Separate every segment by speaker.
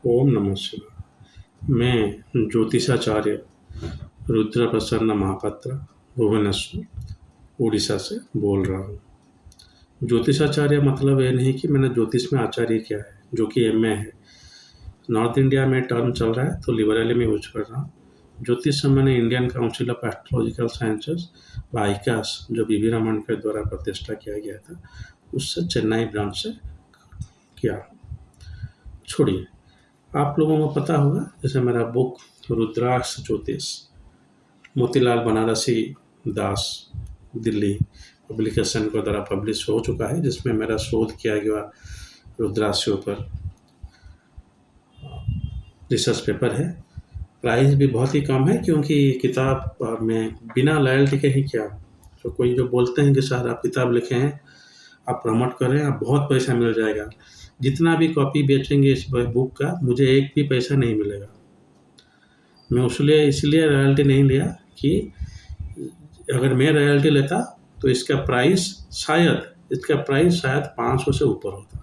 Speaker 1: ओम नमः शिवाय। मैं ज्योतिषाचार्य रुद्र प्रसन्न महापात्र भुवनेश्वर उड़ीसा से बोल रहा हूँ। ज्योतिषाचार्य मतलब ये नहीं कि मैंने ज्योतिष में आचार्य किया है, जो कि एमए है। नॉर्थ इंडिया में टर्म चल रहा है तो लिबरली में यूज कर रहा हूँ। ज्योतिष से मैंने Indian council of astrological sciences ICAS जो बीवी रमन के द्वारा प्रतिष्ठा किया गया था, उससे चेन्नई ब्रांच से किया। छोड़िए, आप लोगों को पता होगा, जैसे मेरा बुक रुद्राक्ष ज्योतिष मोतीलाल बनारसी दास दिल्ली पब्लिकेशन के द्वारा पब्लिश हो चुका है, जिसमें मेरा शोध किया गया रुद्राक्ष के ऊपर रिसर्च पेपर है। प्राइस भी बहुत ही कम है, क्योंकि किताब में बिना लॉयल्टी के ही किया। तो कोई जो बोलते हैं कि सर आप किताब लिखे हैं, आप प्रमोट कर रहे हैं, आप बहुत पैसा मिल जाएगा। जितना भी कॉपी बेचेंगे इस बुक का, मुझे एक भी पैसा नहीं मिलेगा। मैं इसलिए रॉयल्टी नहीं लिया कि अगर मैं रॉयल्टी लेता तो इसका प्राइस शायद 500 से ऊपर होता।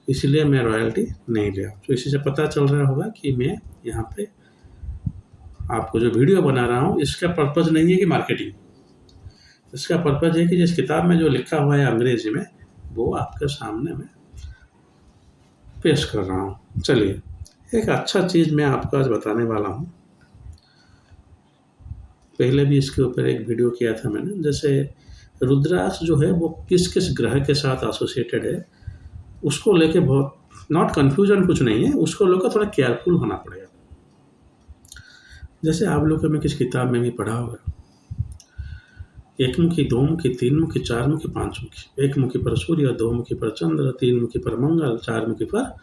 Speaker 1: इसलिए मैं रॉयल्टी नहीं लिया। तो इसी से पता चल रहा होगा कि मैं यहाँ पे आपको जो वीडियो बना रहा हूँ, इसका पर्पज़ नहीं है कि मार्केटिंग। इसका पर्पज़ है कि जिस किताब में जो लिखा हुआ है अंग्रेजी में, वो आपके सामने मैं पेश कर रहा हूँ। चलिए, एक अच्छा चीज़ मैं आपको आज बताने वाला हूँ। पहले भी इसके ऊपर एक वीडियो किया था मैंने। जैसे रुद्राक्ष जो है वो किस किस ग्रह के साथ एसोसिएटेड है, उसको लेके बहुत नॉट कन्फ्यूजन कुछ नहीं है, उसको लेकर थोड़ा केयरफुल होना पड़ेगा। जैसे आप लोग में किस किताब में भी पढ़ा होगा, एक मुखी, दो मुखी, तीन मुखी, चार मुखी, पांच मुखी। एक मुखी पर सूर्य, दो मुखी पर चंद्र, तीन मुखी पर मंगल, चार मुखी पर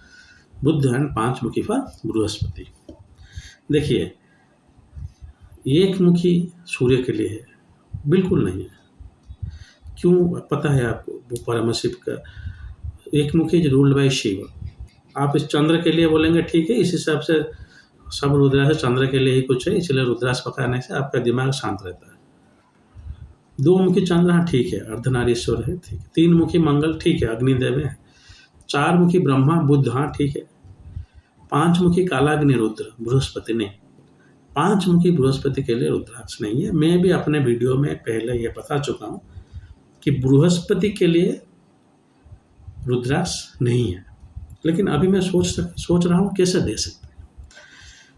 Speaker 1: बुध एंड पांच मुखी पर बृहस्पति। देखिए, एक मुखी सूर्य के लिए है, बिल्कुल नहीं है। क्यों पता है आपको? वो परमशिव का एक मुखी रूल्ड बाय शिव। आप इस चंद्र के लिए बोलेंगे ठीक है, इस हिसाब से सब रुद्राक्ष चंद्र के लिए ही कुछ है, इसलिए रुद्राक्ष पकाने से आपका दिमाग शांत रहता है। दो मुखी चंद्र, हाँ ठीक है, अर्धनारीश्वर है, ठीक है। तीन मुखी मंगल, ठीक है, अग्निदेव है। चार मुखी ब्रह्मा बुध, हाँ ठीक है। पांच मुखी कालाग्नि रुद्र बृहस्पति नहीं। पांच मुखी बृहस्पति के लिए रुद्राक्ष नहीं है। मैं भी अपने वीडियो में पहले ये बता चुका हूँ कि बृहस्पति के लिए रुद्राक्ष नहीं है, लेकिन अभी मैं सोच रहा हूँ कैसे दे सकते हैं।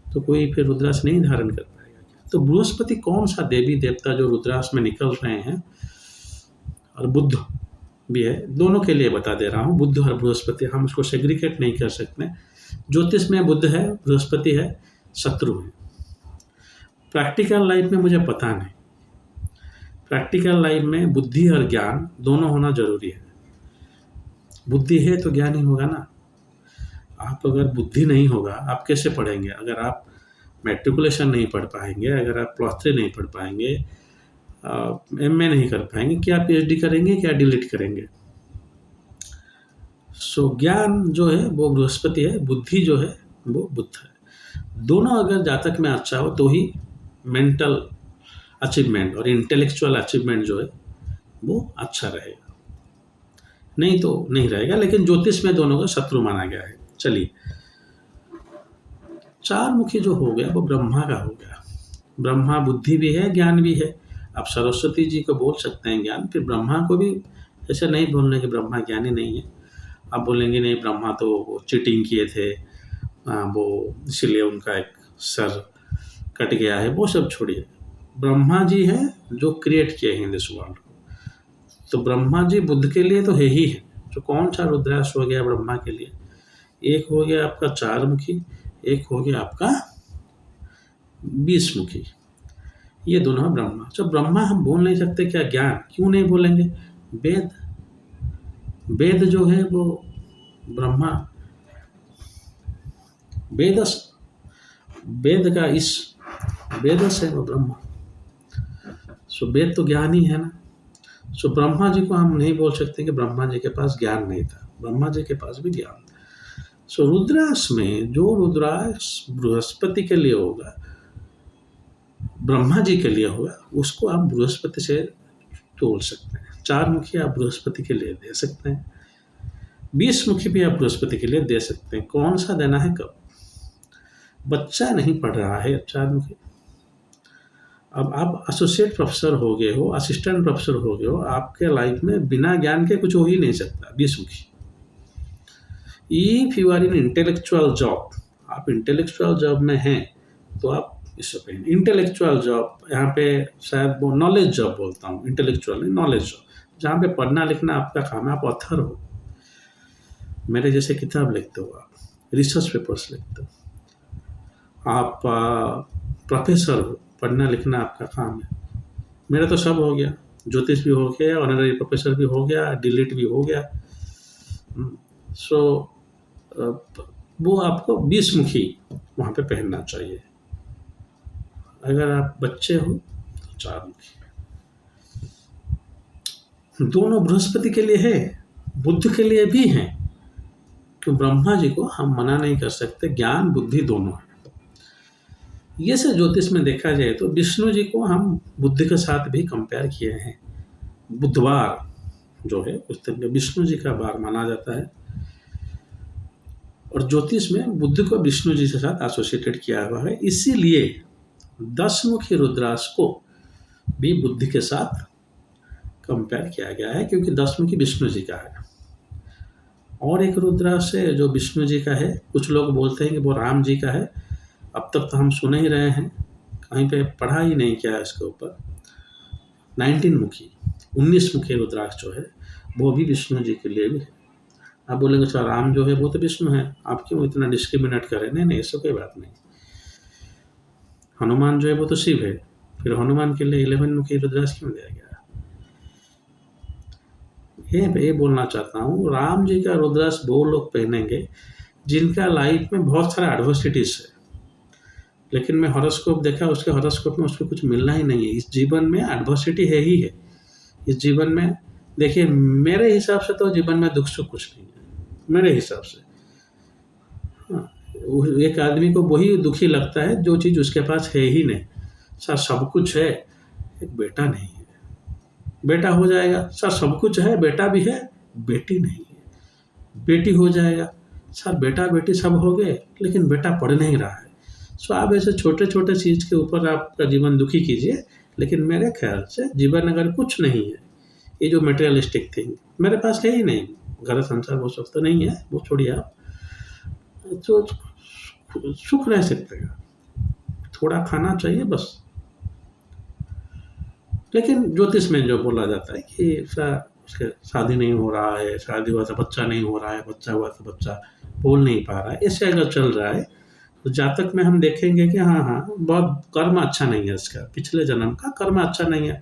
Speaker 1: तो कोई फिर रुद्राक्ष नहीं धारण कर पाएगा। तो बृहस्पति कौन सा देवी देवता जो रुद्राक्ष में निकल रहे हैं, और बुध भी है, दोनों के लिए बता दे रहा हूँ। बुध और बृहस्पति हम उसको सेग्रीगेट नहीं कर सकते। ज्योतिष में बुध है, बृहस्पति है, शत्रु है। प्रैक्टिकल लाइफ में मुझे पता नहीं। प्रैक्टिकल लाइफ में बुद्धि और ज्ञान दोनों होना जरूरी है। बुद्धि है तो ज्ञान ही होगा ना। आप अगर बुद्धि नहीं होगा, आप कैसे पढ़ेंगे? अगर आप मैट्रिकुलेशन नहीं पढ़ पाएंगे, अगर आप +3 नहीं पढ़ पाएंगे, एमए नहीं कर पाएंगे, क्या पीएचडी करेंगे, क्या डिलीट करेंगे? सो ज्ञान जो है वो बृहस्पति है, बुद्धि जो है वो बुध है। दोनों अगर जातक में अच्छा हो तो ही मेंटल अचीवमेंट और इंटेलेक्चुअल अचीवमेंट जो है वो अच्छा रहेगा, नहीं तो नहीं रहेगा। लेकिन ज्योतिष में दोनों का शत्रु माना गया है। चलिए, चार मुखी जो हो गया वो ब्रह्मा का हो गया। ब्रह्मा बुद्धि भी है, ज्ञान भी है। आप सरस्वती जी को बोल सकते हैं ज्ञान, फिर ब्रह्मा को भी ऐसे नहीं बोलने कि ब्रह्मा ज्ञानी नहीं है। आप बोलेंगे नहीं, ब्रह्मा तो वो चीटिंग किए थे, वो इसलिए उनका एक सर कट गया है। वो सब छोड़िए, ब्रह्मा जी है जो क्रिएट किए हैं दिस वर्ल्ड को। तो ब्रह्मा जी बुद्ध के लिए तो है ही है। तो कौन सा रुद्राक्ष हो गया ब्रह्मा के लिए? एक हो गया आपका 4 मुखी, एक हो गया आपका 20 मुखी। ये दोनों है ब्रह्मा। जब ब्रह्मा हम बोल नहीं सकते क्या ज्ञान? क्यों नहीं बोलेंगे? वेद जो है वो ब्रह्मा, वेद का इस वेदस है वो ब्रह्मा। सो वेद तो ज्ञान ही है ना। सो ब्रह्मा जी को हम नहीं बोल सकते कि ब्रह्मा जी के पास ज्ञान नहीं था। ब्रह्मा जी के पास भी ज्ञान था। सो रुद्राक्ष में जो रुद्राक्ष बृहस्पति के लिए होगा, ब्रह्मा जी के लिए होगा, उसको आप बृहस्पति से तोल सकते हैं। 4 मुखी आप बृहस्पति के लिए दे सकते हैं। 20 मुखी भी आप बृहस्पति के लिए दे सकते हैं। कौन सा देना है, कब? बच्चा नहीं पढ़ रहा है 4 मुखी, अब आप एसोसिएट प्रोफेसर हो गए हो, असिस्टेंट प्रोफेसर हो गए हो, आपके लाइफ में बिना ज्ञान के कुछ हो ही नहीं सकता। 20 मुखी। If you are in intellectual job, आप इंटेलेक्चुअल जॉब में हैं तो आप इससे इंटेलेक्चुअल जॉब, यहाँ पे शायद वो नॉलेज जॉब बोलता हूँ, इंटेलेक्चुअल नहीं, नॉलेज जॉब, जहाँ पे पढ़ना लिखना आपका काम है, आप ऑथर हो, मेरे जैसे किताब लिखते हो, आप रिसर्च पेपर्स लिखते हो, आप प्रोफेसर हो, पढ़ना लिखना आपका काम है। मेरा तो सब हो गया, ज्योतिष भी हो गया, ऑनररी प्रोफेसर भी हो गया, डिलीट भी हो गया। सो वो आपको 20 मुखी वहाँ पे पहनना चाहिए। अगर आप बच्चे हो तो 4 मुखी। दोनों बृहस्पति के लिए है, बुद्ध के लिए भी है, कि ब्रह्मा जी को हम मना नहीं कर सकते, ज्ञान बुद्धि दोनों है। ये से ज्योतिष में देखा जाए तो विष्णु जी को हम बुद्ध के साथ भी कंपेयर किए हैं। बुधवार जो है उस दिन विष्णु जी का बार माना जाता है, और ज्योतिष में बुद्ध को विष्णु जी के साथ एसोसिएटेड किया हुआ है। इसीलिए 10 मुखी रुद्राक्ष को भी बुद्ध के साथ कंपेयर किया गया है, क्योंकि 10 मुखी विष्णु जी का है। और एक रुद्राक्ष है जो विष्णु जी का है, कुछ लोग बोलते हैं कि वो राम जी का है। अब तक तो हम सुन ही रहे हैं, कहीं पे पढ़ा ही नहीं किया है इसके ऊपर। 19 मुखी 19 मुखी रुद्राक्ष जो है वो भी विष्णु जी के लिए भी है। आप बोलेंगे अच्छा राम जो है वो तो विष्णु है, आप क्यों इतना डिस्क्रिमिनेट करें? नहीं, ऐसा कोई बात नहीं। हनुमान जो है वो तो शिव है, फिर हनुमान के लिए 11 मुखी रुद्राक्ष क्यों दिया गया? ये बोलना चाहता हूँ, राम जी का रुद्राक्ष वो लोग पहनेंगे जिनका लाइफ में बहुत सारा एडवर्सिटीज है, लेकिन मैं हॉरोस्कोप देखा, उसके हॉरोस्कोप में उसको कुछ मिलना ही नहीं है। इस जीवन में एडवर्सिटी है ही है। इस जीवन में देखिए, मेरे हिसाब से तो जीवन में दुख सुख कुछ नहीं है, मेरे हिसाब से। हाँ, एक आदमी को वही दुखी लगता है जो चीज़ उसके पास है ही नहीं। सर सब कुछ है, एक बेटा नहीं है, बेटा हो जाएगा। सर सब कुछ है, बेटा भी है, बेटी नहीं है, बेटी हो जाएगा। सर बेटा बेटी सब हो गए, लेकिन बेटा पढ़ नहीं रहा है। सो आप ऐसे छोटे छोटे चीज़ के ऊपर आपका जीवन दुखी कीजिए, लेकिन मेरे ख्याल से जीवन अगर कुछ नहीं है, ये जो मटेरियलिस्टिक थिंग मेरे पास है ही नहीं, घर संसार वो सब तो नहीं है, वो छोड़िए आप, तो सुख रह सकते हैं, थोड़ा खाना चाहिए बस। लेकिन ज्योतिष में जो बोला जाता है कि उसके शादी नहीं हो रहा है, शादी हुआ था बच्चा नहीं हो रहा है, बच्चा हुआ था बच्चा बोल नहीं पा रहा है, ऐसे अगर चल रहा है तो जातक में हम देखेंगे कि हाँ बहुत कर्म अच्छा नहीं है इसका, पिछले जन्म का कर्म अच्छा नहीं है।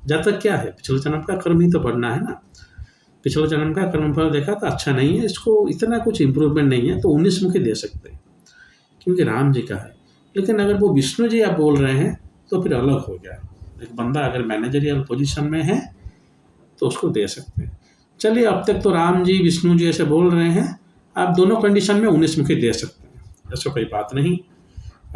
Speaker 1: जातक क्या है, पिछले जन्म का कर्म ही तो बढ़ना है ना। पिछले जन्म का कर्म फल देखा तो अच्छा नहीं है, इसको इतना कुछ इम्प्रूवमेंट नहीं है, तो 19 मुखी दे सकते हैं क्योंकि राम जी का है। लेकिन अगर वो विष्णु जी आप बोल रहे हैं तो फिर अलग हो गया। एक बंदा अगर मैनेजरियल पोजीशन में है तो उसको दे सकते हैं। चलिए, अब तक तो राम जी विष्णु जी ऐसे बोल रहे हैं, आप दोनों कंडीशन में 19 मुखी दे सकते हैं, ऐसा कोई बात नहीं।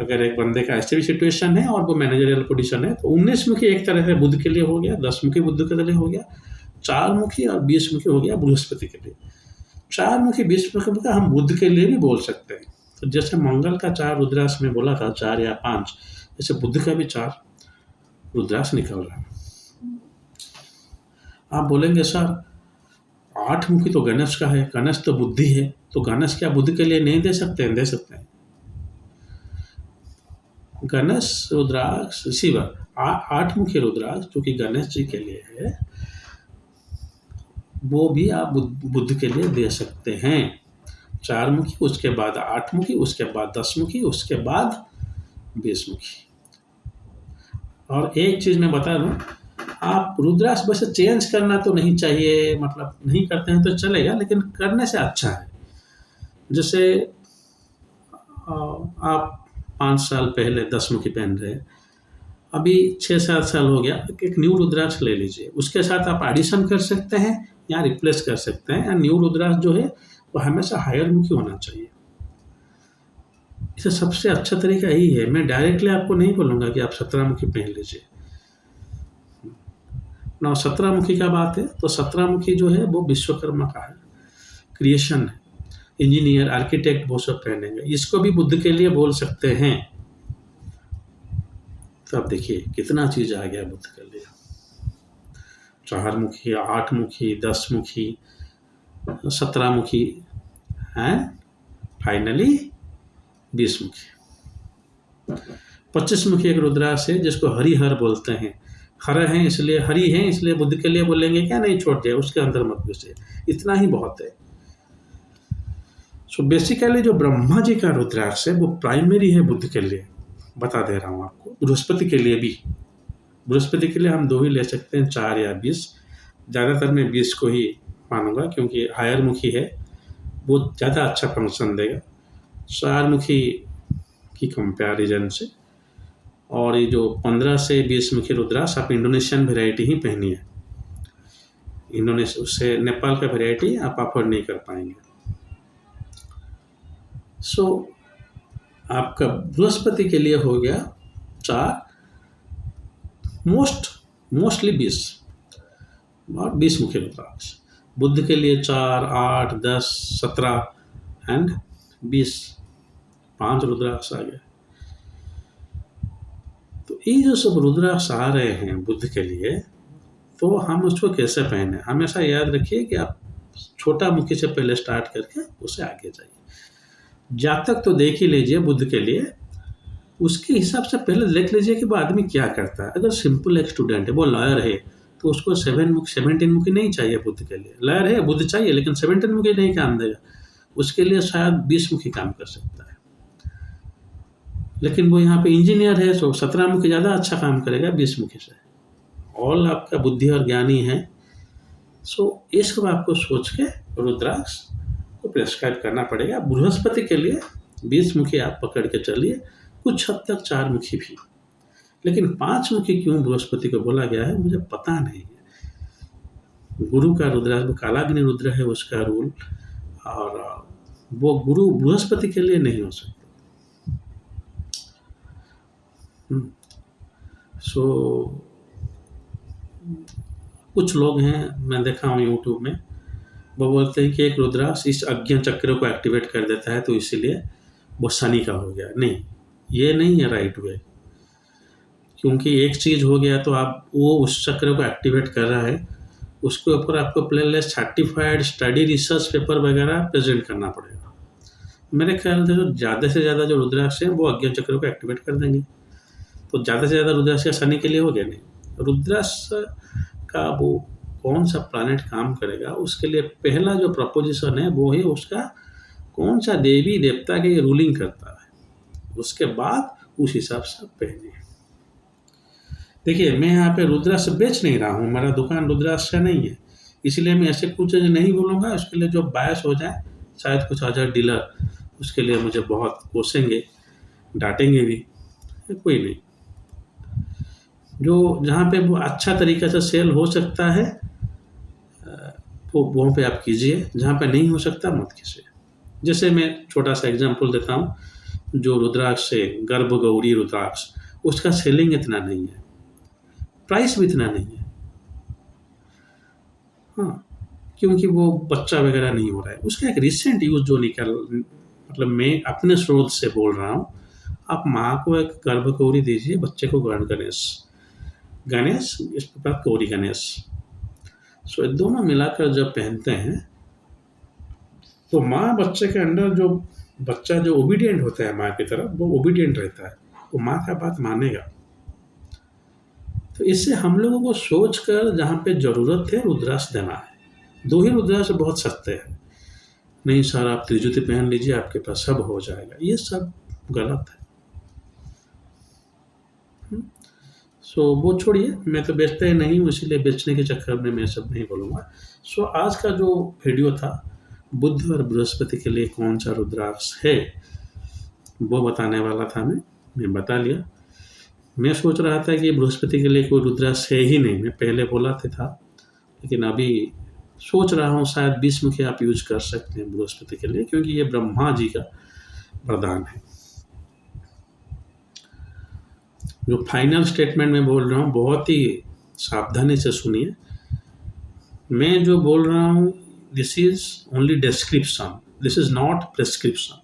Speaker 1: अगर एक बंदे का ऐसे भी सिचुएशन है और वो मैनेजरियल पोजीशन है तो 19 मुखी एक तरह से बुध के लिए हो गया, 10 मुखी बुध के लिए हो गया, 4 मुखी और 20 मुखी हो गया बृहस्पति के लिए। 4 मुखी 20 मुखी का हम बुध के लिए भी बोल सकते हैं। तो जैसे मंगल का 4 रुद्राक्ष में बोला था 4 या 5, जैसे बुध का भी 4 रुद्राक्ष निकल रहा है। आप बोलेंगे सर 8 मुखी तो गणेश का है, गणेश तो बुद्धि है, तो गणेश क्या बुध के लिए नहीं दे सकते हैं? दे सकते हैं। गणेश रुद्राक्ष शिव 8 मुखी रुद्राक्ष जो कि गणेश जी के लिए है, वो भी आप बुध के लिए दे सकते हैं। 4 मुखी, उसके बाद 8 मुखी, उसके बाद 10 मुखी, उसके बाद 20 मुखी। और एक चीज़ मैं बता दूं, आप रुद्राक्ष वैसे चेंज करना तो नहीं चाहिए, मतलब नहीं करते हैं तो चलेगा, लेकिन करने से अच्छा है। जैसे आप 5 साल पहले 10 मुखी पहन रहे हैं, अभी 6-7 साल हो गया, एक न्यू रुद्राक्ष ले लीजिए, उसके साथ आप एडिशन कर सकते हैं या रिप्लेस कर सकते हैं। या न्यू रुद्राक्ष जो है वो हमेशा हायर मुखी होना चाहिए। इसे सबसे अच्छा तरीका यही है। मैं डायरेक्टली आपको नहीं बोलूँगा कि आप 17 मुखी पहन लीजिए ना। 17 मुखी का बात है तो 17 मुखी जो है वो विश्वकर्मा का है। क्रिएशन है, इंजीनियर, आर्किटेक्ट वो सब पहनेंगे। इसको भी बुद्ध के लिए बोल सकते हैं। तो अब देखिए कितना चीज़ आ गया बुद्ध के लिए, 4 मुखी, 8 मुखी, 10 मुखी, 17 मुखी, हैं फाइनली 20 मुखी। 25 मुखी एक रुद्राक्ष है जिसको हरिहर बोलते हैं। हर हैं इसलिए, हरि हैं इसलिए बुद्ध के लिए बोलेंगे क्या, नहीं छोड़ दिया, उसके अंदर मत घुसे, इतना ही बहुत है। सो बेसिकली जो ब्रह्मा जी का रुद्राक्ष है वो प्राइमरी है बुद्ध के लिए, बता दे रहा हूँ आपको। बृहस्पति के लिए भी, बृहस्पति के लिए हम 2 ही ले सकते हैं, 4 या 20। ज़्यादातर मैं 20 को ही मानूंगा क्योंकि हायर मुखी है, वो ज़्यादा अच्छा फंक्शन देगा 4 मुखी की कंपैरिजन से। और ये जो 15 से 20 मुखी रुद्राक्ष आप इंडोनेशियन वेराइटी ही पहनिए, इंडोनेशिया उससे नेपाल का वेराइटी आप अफोर्ड नहीं कर पाएंगे। सो आपका बृहस्पति के लिए हो गया 4, मोस्टली 20 और 20 मुखी रुद्राक्ष। बुद्ध के लिए 4, 8, 10, 17 एंड 20, 5 रुद्राक्ष आ गए। तो ये जो सब रुद्राक्ष आ रहे हैं बुद्ध के लिए, तो हम उसको कैसे पहने, हमेशा याद रखिए कि आप छोटा मुखी से पहले स्टार्ट करके उसे आगे जाइए। जातक तो देख ही लीजिए बुद्ध के लिए, उसके हिसाब से पहले देख लीजिए कि वो आदमी क्या करता है। अगर सिंपल एक स्टूडेंट है, वो लॉयर है, तो उसको 17 मुखी नहीं चाहिए बुद्ध के लिए। लॉयर है, बुद्ध चाहिए, लेकिन 17 मुखी नहीं काम देगा, उसके लिए शायद 20 मुखी काम कर सकता है। लेकिन वो यहाँ पे इंजीनियर है तो 17 मुखी ज़्यादा अच्छा काम करेगा 20 मुखी से। ऑल आपका बुद्धि और ज्ञानी है। सो इसको आपको सोच के रुद्राक्ष को प्रेस्क्राइब करना पड़ेगा। बृहस्पति के लिए 20 मुखी आप पकड़ के चलिए, कुछ हद तक 4 मुखी भी, लेकिन 5 मुखी क्यों बृहस्पति को बोला गया है मुझे पता नहीं है। गुरु का रुद्राक्ष, वो कालाग्नि रुद्र है उसका रूल, और वो गुरु बृहस्पति के लिए नहीं हो सकता। सो कुछ लोग हैं, मैं देखा हूँ यूट्यूब में, वो बोलते हैं कि एक रुद्राक्ष इस अज्ञान चक्र को एक्टिवेट कर देता है तो इसीलिए वो शनि का हो गया। नहीं, ये नहीं है राइट वे, क्योंकि एक चीज़ हो गया तो आप वो उस चक्र को एक्टिवेट कर रहा है, उसके ऊपर आपको playlist certified study research paper वगैरह प्रेजेंट करना पड़ेगा। मेरे ख्याल से जो ज़्यादा जो रुद्राक्ष हैं वो अज्ञान चक्र को एक्टिवेट कर देंगे। तो ज़्यादा से ज़्यादा रुद्राक्ष शनि के लिए हो गया। नहीं, रुद्राक्ष का वो कौन सा प्लैनेट काम करेगा, उसके लिए पहला जो प्रपोजिशन है वो है उसका कौन सा देवी देवता के रूलिंग करता है, उसके बाद उस हिसाब से पहने। देखिए मैं यहाँ पे रुद्राक्ष बेच नहीं रहा हूँ, मेरा दुकान रुद्राक्ष का नहीं है, इसलिए मैं ऐसे कुछ नहीं बोलूँगा। उसके लिए जो बायस हो जाए, शायद कुछ अदर डीलर उसके लिए मुझे बहुत कोसेंगे, डांटेंगे भी, कोई नहीं। जो जहाँ पे वो अच्छा तरीक़े से सेल हो सकता है वो वहाँ पे आप कीजिए, जहाँ पे नहीं हो सकता मत कीजिए। जैसे मैं छोटा सा एग्जांपल देता हूँ, जो रुद्राक्ष है गर्भगौरी रुद्राक्ष, उसका सेलिंग इतना नहीं है, प्राइस भी इतना नहीं है। हाँ, क्योंकि वो बच्चा वगैरह नहीं हो रहा है। उसका एक रिसेंट यूज़ जो निकल, मतलब मैं अपने स्रोत से बोल रहा हूँ, आप माँ को एक गर्भगौरी दीजिए, बच्चे को गणेश इस प्रकार गौरी गणेश। सो ये दोनों मिलाकर जब पहनते हैं तो माँ बच्चे के अंदर, जो बच्चा जो ओबीडियंट होता है माँ की तरफ, वो ओबीडियंट रहता है, वो माँ का बात मानेगा। तो इससे हम लोगों को सोच कर जहाँ पे ज़रूरत है रुद्राक्ष देना है। 2 ही रुद्राक्ष बहुत सस्ते हैं। नहीं सर आप त्रिजुति पहन लीजिए आपके पास सब हो जाएगा, ये सब गलत है। सो वो छोड़िए, मैं तो बेचता ही नहीं हूँ, इसीलिए बेचने के चक्कर में मैं सब नहीं बोलूँगा। सो आज का जो वीडियो था बुध और बृहस्पति के लिए कौन सा रुद्राक्ष है वो बताने वाला था, मैं बता लिया। मैं सोच रहा था कि बृहस्पति के लिए कोई रुद्राक्ष है ही नहीं, मैं पहले बोला था, लेकिन अभी सोच रहा हूँ शायद 20 मुखी आप यूज कर सकते हैं बृहस्पति के लिए, क्योंकि ये ब्रह्मा जी का वरदान है। जो फाइनल स्टेटमेंट में बोल रहा हूँ बहुत ही सावधानी से सुनिए। मैं जो बोल रहा हूँ this is only description, this is not prescription.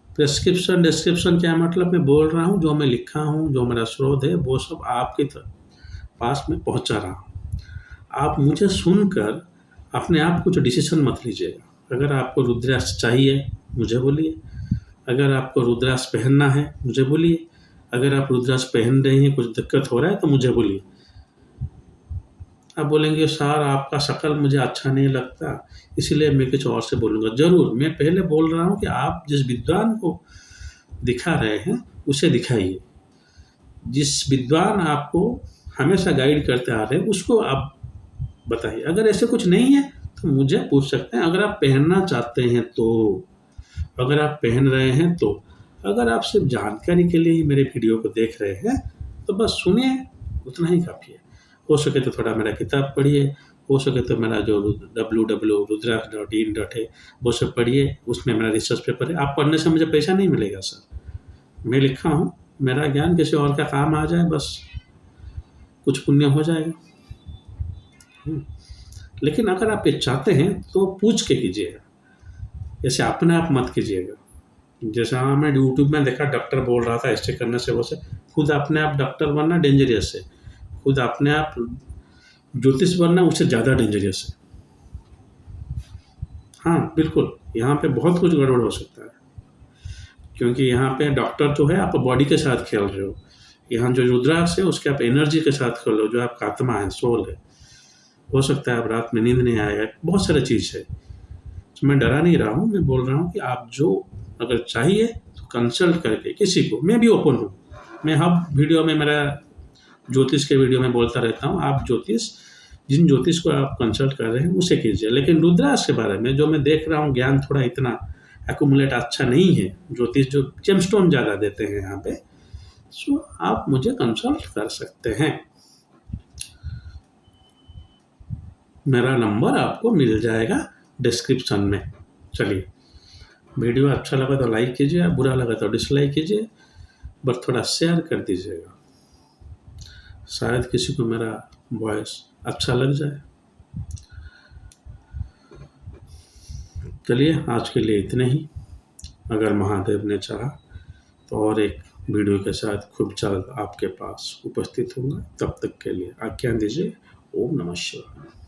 Speaker 1: Prescription description क्या मतलब, मैं बोल रहा हूँ, जो मैं लिखा हूँ, जो मेरा स्रोत है, वो सब आपके पास में पहुँचा रहा हूँ। आप मुझे सुनकर अपने आप कुछ डिसीजन मत लीजिएगा। अगर आपको रुद्राक्ष चाहिए मुझे बोलिए, अगर आपको रुद्राक्ष पहनना है मुझे बोलिए, अगर आप रुद्राक्ष पहन रहे हैं कुछ दिक्कत हो रहा है तो मुझे बोलिए। आप बोलेंगे सर आपका शक्ल मुझे अच्छा नहीं लगता इसलिए मैं कुछ और से बोलूँगा। ज़रूर, मैं पहले बोल रहा हूँ कि आप जिस विद्वान को दिखा रहे हैं उसे दिखाइए। जिस विद्वान आपको हमेशा गाइड करते आ रहे हैं उसको आप बताइए। अगर ऐसे कुछ नहीं है तो मुझे पूछ सकते हैं। अगर आप पहनना चाहते हैं तो, अगर आप पहन रहे हैं तो, अगर आप सिर्फ जानकारी के लिए ही मेरे वीडियो को देख रहे हैं तो बस सुनिए, उतना ही काफ़ी है। हो सके तो थोड़ा मेरा किताब पढ़िए, हो सके तो मेरा जो www.rudraksha.in है वो सब पढ़िए, उसमें मेरा रिसर्च पेपर है। आप पढ़ने से मुझे पैसा नहीं मिलेगा सर, मैं लिखा हूँ, मेरा ज्ञान किसी और का काम आ जाए बस, कुछ पुण्य हो जाएगा। लेकिन अगर आप ये चाहते हैं तो पूछ के कीजिएगा, ऐसे अपने आप मत कीजिएगा। जैसा मैं यूट्यूब में देखा डॉक्टर बोल रहा था ऐसे करने से, वो से खुद अपने आप डॉक्टर बनना डेंजरियस है, खुद अपने आप ज्योतिष बनना उससे ज़्यादा डेंजरियस है। हाँ बिल्कुल, यहाँ पे बहुत कुछ गड़बड़ हो सकता है, क्योंकि यहाँ पे डॉक्टर जो है आप बॉडी के साथ खेल रहे हो, यहाँ जो रुद्राक्ष है उसके आप एनर्जी के साथ खेल रहे हो, जो आपका आत्मा है, सोल है। हो सकता है आप रात में नींद नहीं आएगा, बहुत सारी चीज़ है। तो मैं डरा नहीं रहा हूँ, मैं बोल रहा हूँ कि आप जो अगर चाहिए तो कंसल्ट करके किसी को, मैं भी ओपन हूँ, मैं हर वीडियो में मेरा ज्योतिष के वीडियो में बोलता रहता हूँ, आप जिन ज्योतिष को आप कंसल्ट कर रहे हैं उसे कीजिए। लेकिन रुद्राक्ष के बारे में जो मैं देख रहा हूँ ज्ञान थोड़ा इतना एक्यूमुलेट अच्छा नहीं है, ज्योतिष जो जेमस्टोन ज़्यादा देते हैं यहाँ पे, सो आप मुझे कंसल्ट कर सकते हैं। मेरा नंबर आपको मिल जाएगा डिस्क्रिप्शन में। चलिए, वीडियो अच्छा लगा तो लाइक कीजिए, बुरा लगा तो डिसलाइक कीजिए, बस थोड़ा शेयर कर दीजिएगा, शायद किसी को मेरा वॉइस अच्छा लग जाए। चलिए, आज के लिए इतने ही। अगर महादेव ने चाहा तो और एक वीडियो के साथ खूब जल्द आपके पास उपस्थित होंगे। तब तक के लिए आज्ञा दीजिए। ओम नमः शिवाय।